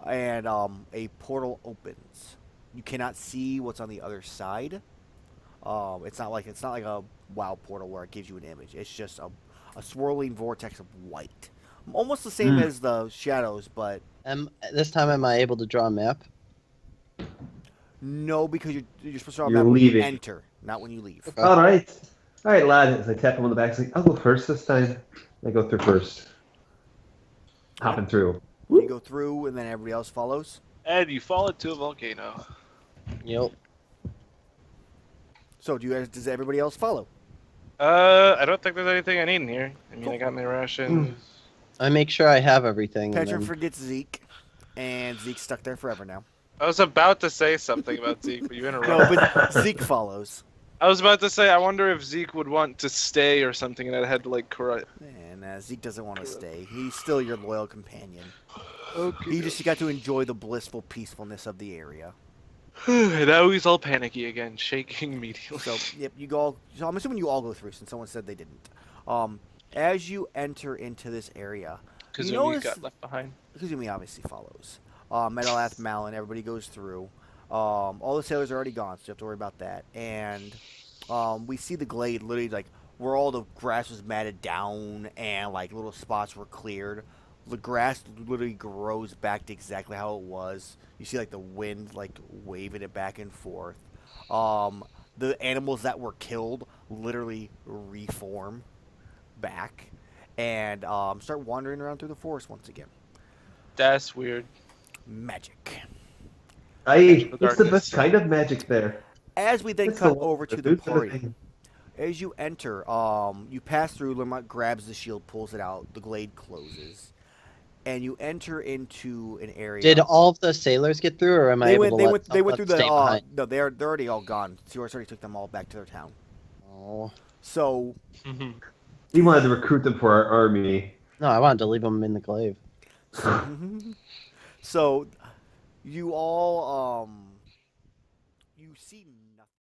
and a portal opens. You cannot see what's on the other side. It's not like a WoW portal where it gives you an image. It's just a swirling vortex of white, almost the same as the shadows, but This time, am I able to draw a map? no, because you're supposed to draw a You're map when you leaving. enter, not when you leave. All right, lad. As I tap him on the back, I'll go first this time. I go through first. Hopping through. You go through, and then everybody else follows. And you fall into a volcano. Yep. So does everybody else follow? I don't think there's anything I need in here. I mean, I got my rations. I make sure I have everything. and Petra then- forgets Zeke, and Zeke's stuck there forever now. I was about to say something about Zeke, but you interrupted. No, but Zeke follows. I was about to say, I wonder if Zeke would want to stay or something, and I had to correct. And Zeke doesn't want to stay. He's still your loyal companion. He just got to enjoy the blissful peacefulness of the area. Now he's all panicky again, shaking immediately. So, yep, you go. So I'm assuming you all go through, since someone said they didn't. As you enter into this area, you Kazumi notice got left behind. Kazumi obviously follows. Metalath, Malin, everybody goes through. All the sailors are already gone, so you have to worry about that. And we see the glade literally like where all the grass was matted down and like little spots were cleared. The grass literally grows back to exactly how it was. You see like the wind like waving it back and forth. The animals that were killed literally reform back and start wandering around through the forest once again. That's weird. Magic. It's the darkness. best kind of magic there. As we then It's cut the- over to the the dudes and party, everything. as you enter, you pass through. Lermont grabs the shield, pulls it out. The glade closes, and you enter into an area. Did all of the sailors get through, or am I They able went? to They let went. They went someone through the. stay behind? No, they're already all gone. Seahorse already took them all back to their town. Oh. So He wanted to recruit them for our army. No, I wanted to leave them in the glaive. so you all you see